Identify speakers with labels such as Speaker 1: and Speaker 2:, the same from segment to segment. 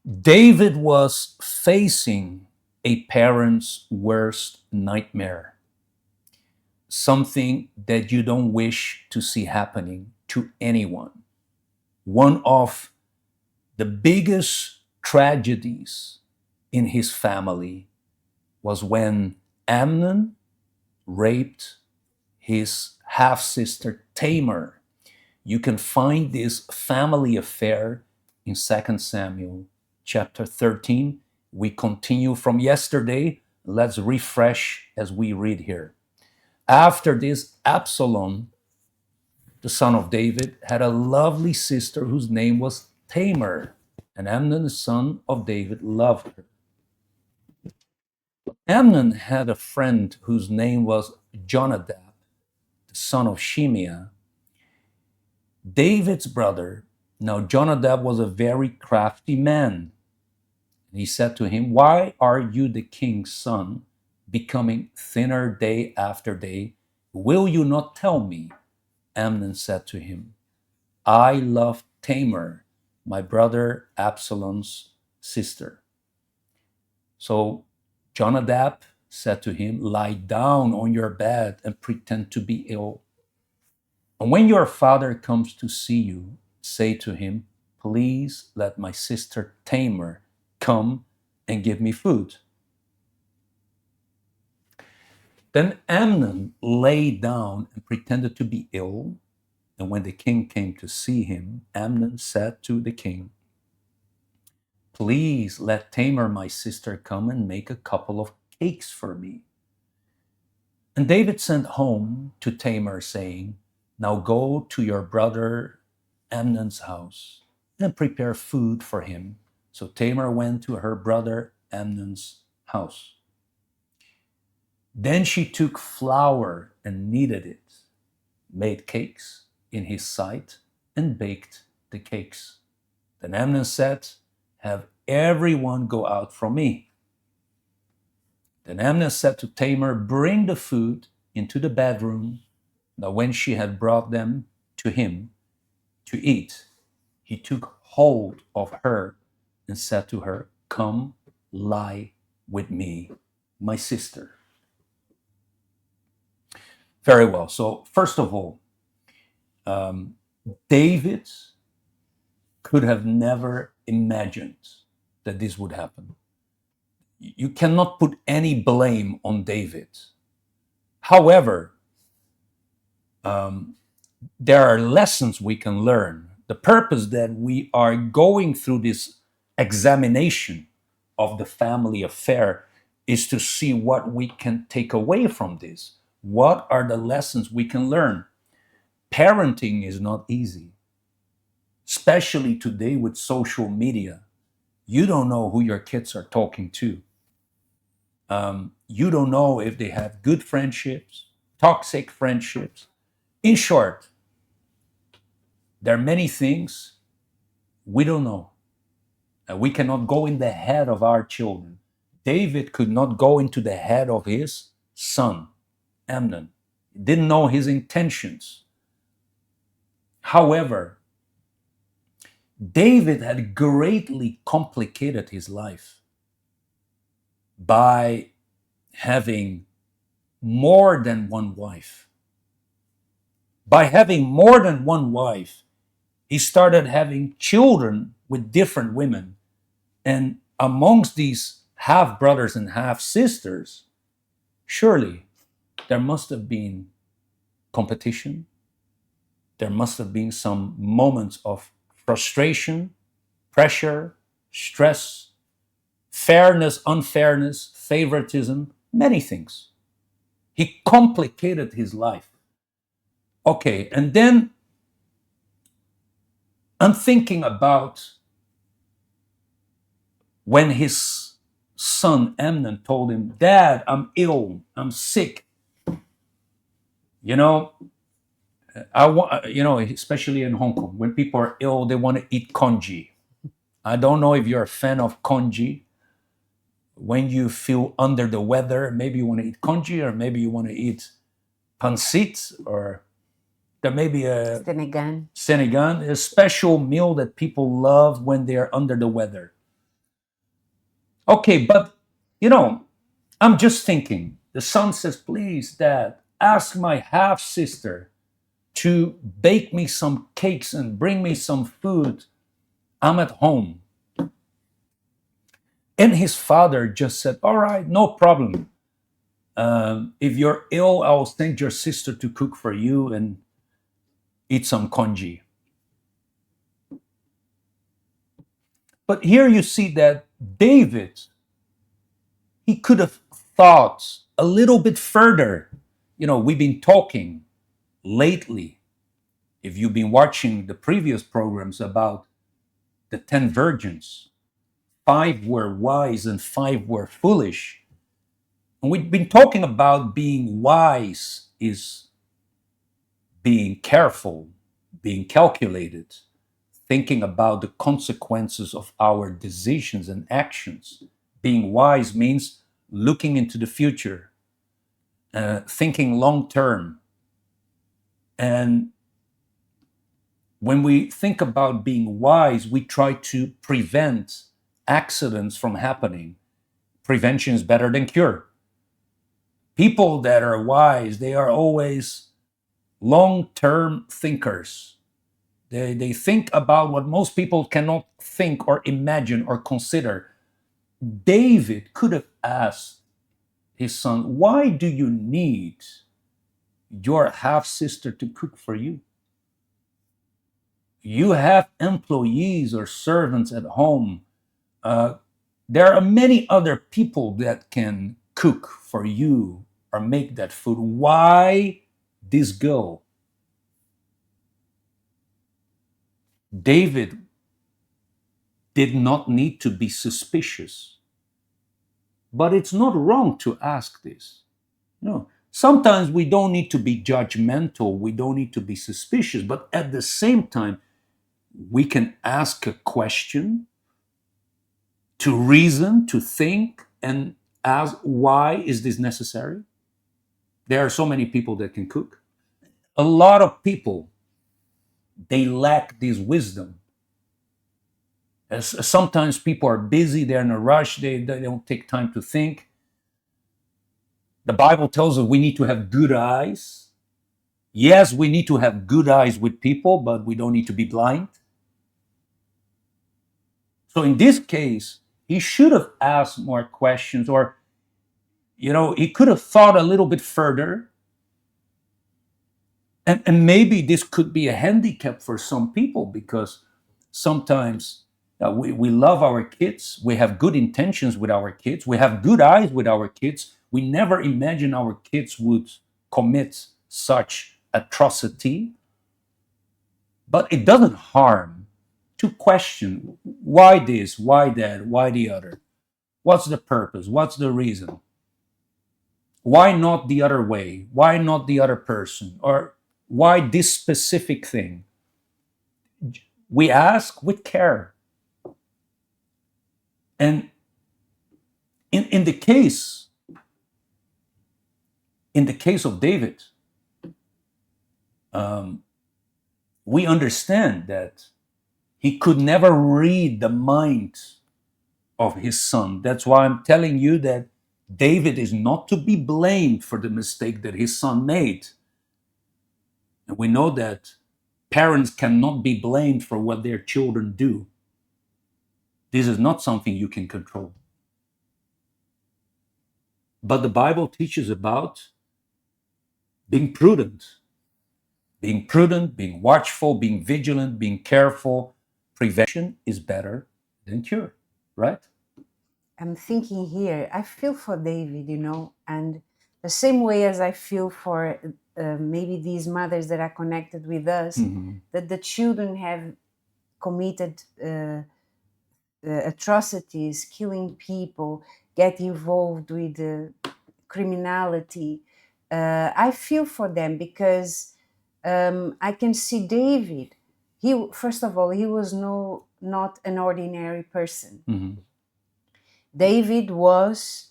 Speaker 1: David was facing a parent's worst nightmare, something that you don't wish to see happening to anyone. One of the biggest tragedies in his family was when Amnon raped his half sister Tamar. You can find this family affair in 2 Samuel chapter 13. We continue from yesterday. Let's refresh as we read here. After this, Absalom, the son of David, had a lovely sister whose name was Tamar, and Amnon, the son of David, loved her. Amnon had a friend whose name was Jonadab, the son of Shimeah, David's brother. Now, Jonadab was a very crafty man. And he said to him, "Why are you, the king's son, becoming thinner day after day? Will you not tell me?" Amnon said to him, "I love Tamar, my brother Absalom's sister." So Jonadab said to him, "Lie down on your bed and pretend to be ill. And when your father comes to see you, say to him, 'Please let my sister Tamar come and give me food.'" Then Amnon lay down and pretended to be ill. And when the king came to see him, Amnon said to the king, "Please let Tamar, my sister, come and make a couple of cakes for me." And David sent home to Tamar, saying, "Now go to your brother Amnon's house and prepare food for him." So Tamar went to her brother Amnon's house. Then she took flour and kneaded it, made cakes in his sight, and baked the cakes. Then Amnon said, "Have everyone go out from me." Then Amnon said to Tamar, "Bring the food into the bedroom." Now, when she had brought them to him to eat, he took hold of her and said to her, "Come, lie with me, my sister." Very well. So, first of all, um, David could have never imagined that this would happen. You cannot put any blame on David. However, there are lessons we can learn. The purpose that we are going through this examination of the family affair is to see what we can take away from this. What are the lessons we can learn? Parenting is not easy, especially today with social media. You don't know who your kids are talking to. You don't know if they have good friendships, toxic friendships. In short, there are many things we don't know. And we cannot go in the head of our children. David could not go into the head of his son, Amnon. He didn't know his intentions. However, David had greatly complicated his life by having more than one wife. By having more than one wife, he started having children with different women. And amongst these half brothers and half sisters, surely there must have been competition. There must have been some moments of frustration, pressure, stress, fairness, unfairness, favoritism, many things. He complicated his life. Okay, and then I'm thinking about when his son Amnon told him, "Dad, I'm ill, I'm sick." You know, I want, especially in Hong Kong, when people are ill, they want to eat congee. I don't know if you're a fan of congee. When you feel under the weather, maybe you want to eat congee, or maybe you want to eat pancit, or there may be a
Speaker 2: Sinigang.
Speaker 1: Senegan, a special meal that people love when they are under the weather. Okay, but you know, I'm just thinking. The son says, "Please, Dad, ask my half sister to bake me some cakes and bring me some food. I'm at home." And his father just said, "All right, no problem. If you're ill, I'll send your sister to cook for you and eat some congee." But here you see that David, he could have thought a little bit further. You know, we've been talking lately, if you've been watching the previous programs, about the 10 virgins. Five were wise and five were foolish. And we've been talking about being wise is being careful, being calculated, thinking about the consequences of our decisions and actions. Being wise means looking into the future, thinking long term. And when we think about being wise, we try to prevent accidents from happening. Prevention is better than cure. People that are wise, they are always long term thinkers. They think about what most people cannot think or imagine or consider. David could have asked his son, "Why do you need your half sister to cook for you? You have employees or servants at home. Uh, there are many other people that can cook for you or make that food. Why this girl?" David did not need to be suspicious, but it's not wrong to ask this. No, sometimes we don't need to be judgmental, we don't need to be suspicious, but at the same time, we can ask a question, to reason, to think, and ask, why is this necessary? There are so many people that can cook. A lot of people, they lack this wisdom. As sometimes people are busy, they're in a rush, they don't take time to think. The Bible tells us we need to have good eyes. Yes, we need to have good eyes with people, but we don't need to be blind. So in this case, he should have asked more questions, or he could have thought a little bit further. And maybe this could be a handicap for some people, because sometimes we love our kids, we have good intentions with our kids, we have good eyes with our kids. We never imagine our kids would commit such atrocity, but it doesn't harm to question, why this, why that, why the other. What's the purpose? What's the reason? Why not the other way? Why not the other person? Or why this specific thing? We ask with care. And in the case of David, um, we understand that he could never read the mind of his son. That's why I'm telling you that David is not to be blamed for the mistake that his son made. And we know that parents cannot be blamed for what their children do. This is not something you can control. But the Bible teaches about being prudent, being watchful, being vigilant, being careful. Prevention is better than cure, right?
Speaker 2: I'm thinking here, I feel for David, and the same way as I feel for maybe these mothers that are connected with us, that the children have committed atrocities, killing people, get involved with criminality. I feel for them because I can see David. He, first of all, he was not an ordinary person. David was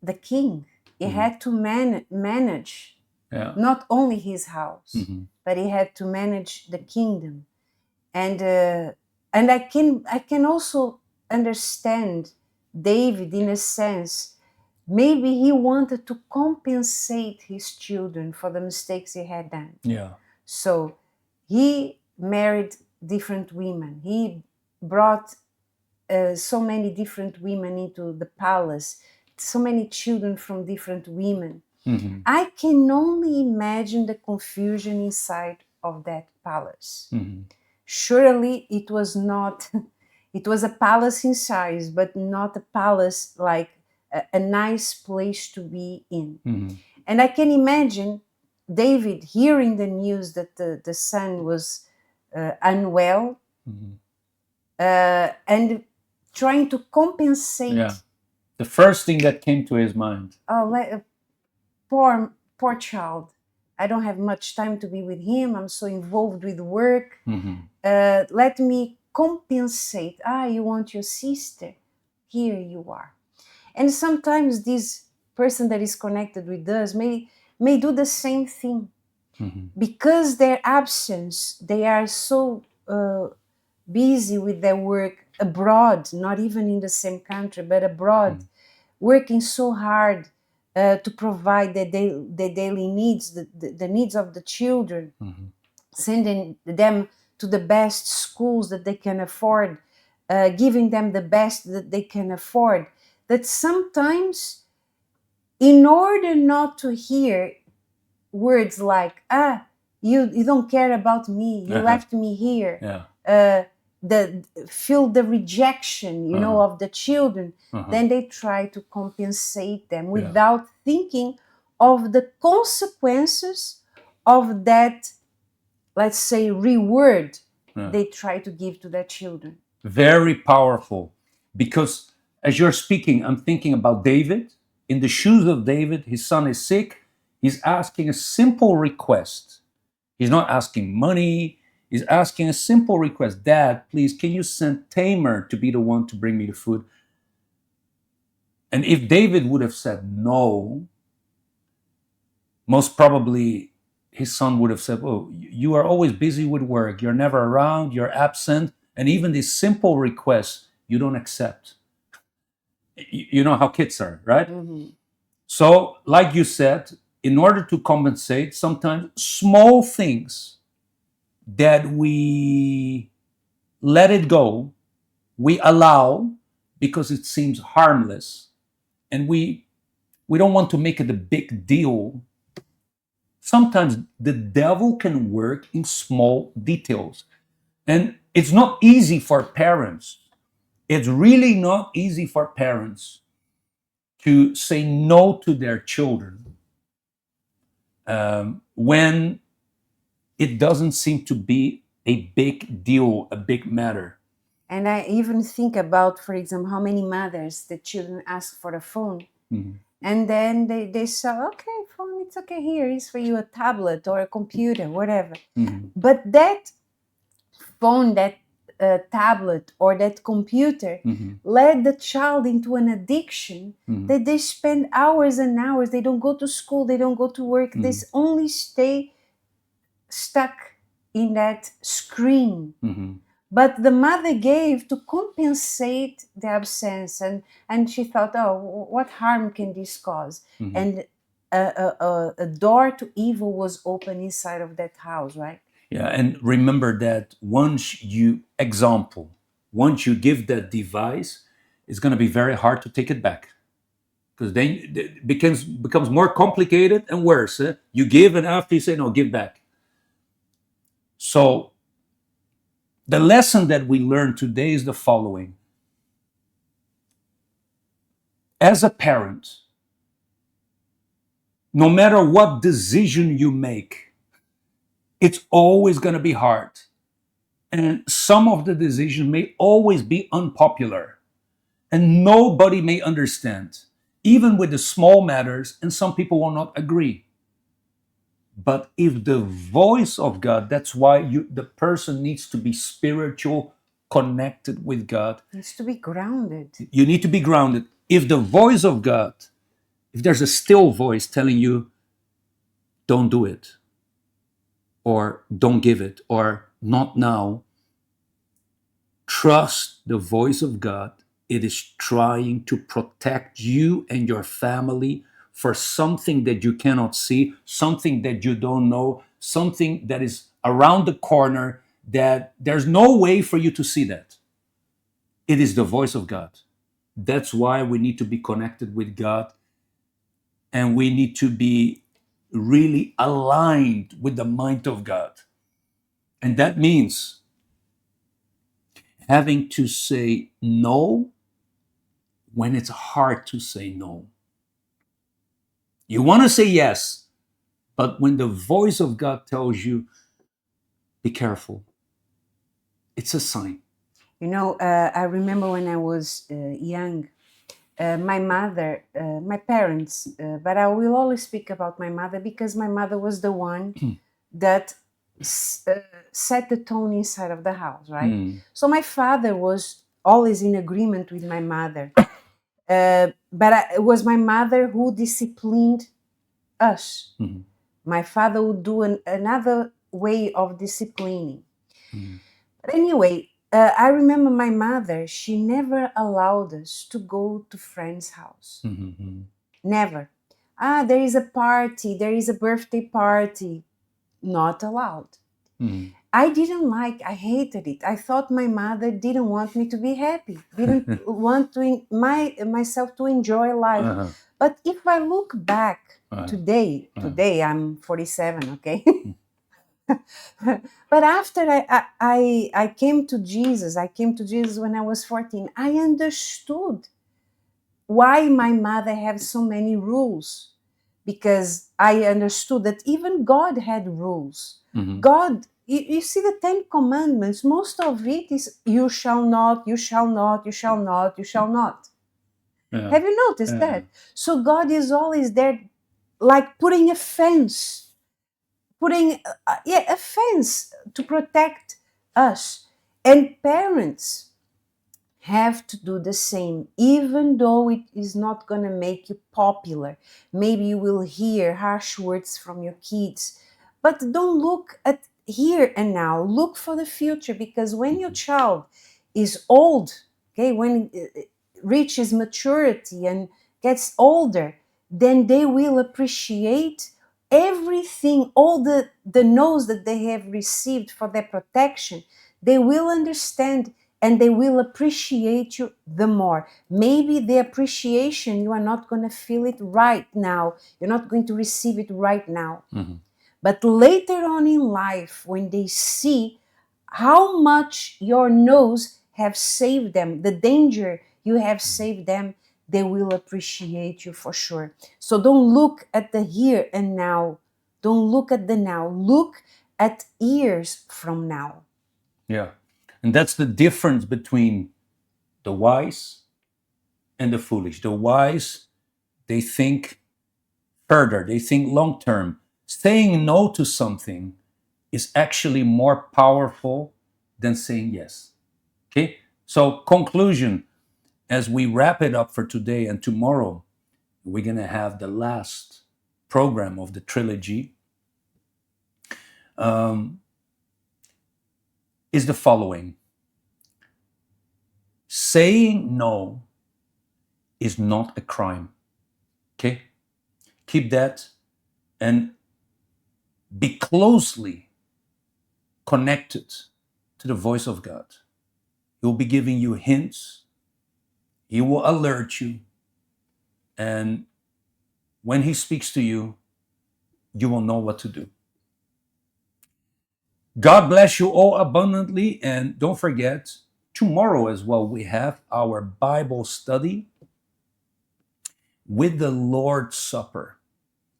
Speaker 2: the king. He had to manage
Speaker 1: Yeah.
Speaker 2: not only his house, but he had to manage the kingdom. And I can also understand David, in a sense, maybe he wanted to compensate his children for the mistakes he had done.
Speaker 1: Yeah.
Speaker 2: So he married different women. He brought so many different women into the palace, so many children from different women.
Speaker 1: Mm-hmm.
Speaker 2: I can only imagine the confusion inside of that palace.
Speaker 1: Mm-hmm.
Speaker 2: Surely it was not, it was a palace in size, but not a palace like a nice place to be in.
Speaker 1: Mm-hmm.
Speaker 2: And I can imagine David hearing the news that the son was unwell,
Speaker 1: Mm-hmm.
Speaker 2: and trying to compensate.
Speaker 1: Yeah. The first thing that came to his mind.
Speaker 2: Oh, poor child. I don't have much time to be with him. I'm so involved with work.
Speaker 1: Mm-hmm.
Speaker 2: Let me compensate. You want your sister? Here you are. And sometimes this person that is connected with us may do the same thing.
Speaker 1: Mm-hmm.
Speaker 2: Because their absence, they are so busy with their work abroad, not even in the same country, but abroad, working so hard to provide the daily needs, the needs of the children,
Speaker 1: Mm-hmm.
Speaker 2: sending them to the best schools that they can afford, giving them the best that they can afford. That sometimes, in order not to hear words like you don't care about me, you left me here,
Speaker 1: Yeah.
Speaker 2: feel the rejection, of the children,
Speaker 1: Uh-huh.
Speaker 2: then they try to compensate them without thinking of the consequences of that, let's say, reward they try to give to their children.
Speaker 1: Very powerful. Because as you're speaking, I'm thinking about David. In the shoes of David, his son is sick. He's asking a simple request. He's not asking money. He's asking a simple request. Dad, please, can you send Tamar to be the one to bring me the food? And if David would have said no, most probably his son would have said, oh, you are always busy with work. You're never around. You're absent. And even this simple request, you don't accept. You know how kids are, right?
Speaker 2: Mm-hmm.
Speaker 1: So, like you said, in order to compensate, sometimes small things that we let it go, we allow because it seems harmless, and we don't want to make it a big deal. Sometimes the devil can work in small details, and it's not easy for parents. It's really not easy for parents to say no to their children when it doesn't seem to be a big deal, a big matter.
Speaker 2: And I even think about, for example, how many mothers the children ask for a phone.
Speaker 1: Mm-hmm.
Speaker 2: And then they say, okay, phone, it's okay, here is for you a tablet or a computer, whatever.
Speaker 1: Mm-hmm.
Speaker 2: But that phone, that tablet or that computer led the child into an addiction that they spend hours and hours. They don't go to school, they don't go to work, they only stay stuck in that screen. But the mother gave to compensate the absence, and she thought, oh, what harm can this cause? And a door to evil was open inside of that house, right?
Speaker 1: Yeah, and remember that once you give that device, it's going to be very hard to take it back, because then it becomes more complicated and worse. You give, and after you say no, give back. So the lesson that we learned today is the following. As a parent, no matter what decision you make, it's always going to be hard. And some of the decisions may always be unpopular. And nobody may understand, even with the small matters, and some people will not agree. But if the voice of God, that's why the person needs to be spiritual, connected with God.
Speaker 2: Needs to be grounded.
Speaker 1: You need to be grounded. If the voice of God, if there's a still voice telling you, don't do it, or don't give it, or not now, trust the voice of God. it is trying to protect you and your family for something that you cannot see, something that you don't know, something that is around the corner that there's no way for you to see that. It is the voice of God. That's why we need to be connected with God, and we need to be really aligned with the mind of God. And that means having to say no when it's hard to say no. You want to say yes, but when the voice of God tells you, be careful, it's a sign.
Speaker 2: You know, I remember when I was young, my mother, my parents, but I will always speak about my mother because my mother was the one that set the tone inside of the house, right? So my father was always in agreement with my mother. It was my mother who disciplined us. My father would do another way of disciplining. But anyway, I remember my mother, she never allowed us to go to friends' house. Never. There is a party, there is a birthday party. Not allowed. I didn't like, I hated it. I thought my mother didn't want me to be happy, didn't want myself to enjoy life. But if I look back today I'm 47, okay? But after I came to Jesus, when I was 14, I understood why my mother had so many rules. Because I understood that even God had rules. God, you see the 10 commandments, most of it is you shall not, you shall not, you shall not, you shall not. Have you noticed that? So God is always there, like putting a fence, a fence to protect us. And parents have to do the same, even though it is not going to make you popular. Maybe you will hear harsh words from your kids, but don't look at here and now. Look for the future, because when your child is old, okay, when it reaches maturity and gets older, then they will appreciate everything, all the no's that they have received for their protection. They will understand and they will appreciate you the more. Maybe the appreciation, you are not going to feel it right now. You're not going to receive it right now. But later on in life, when they see how much your no's have saved them, the danger you have saved them, they will appreciate you for sure. So don't look at the here and now. Don't look at the now. Look at years from now.
Speaker 1: Yeah. And that's the difference between the wise and the foolish. The wise, they think further, they think long term. Saying no to something is actually more powerful than saying yes. Okay? So, conclusion, as we wrap it up for today and tomorrow, we're going to have the last program of the trilogy, is the following. Saying no is not a crime. Okay? Keep that and be closely connected to the voice of God. He will be giving you hints. He will alert you. And when he speaks to you, you will know what to do. God bless you all abundantly. And don't forget, tomorrow as well, we have our Bible study with the Lord's Supper,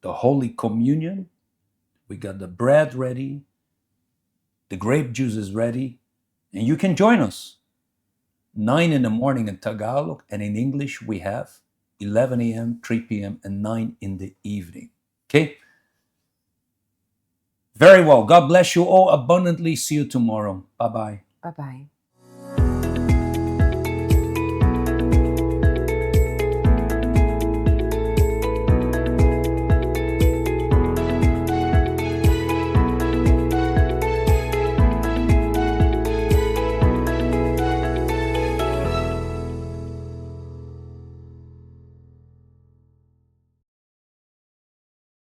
Speaker 1: the Holy Communion. We got the bread ready, the grape juice is ready, and you can join us. 9 in the morning in Tagalog, and in English we have 11 a.m., 3 p.m., and 9 in the evening. Okay? Very well. God bless you all abundantly. See you tomorrow. Bye-bye.
Speaker 2: Bye-bye.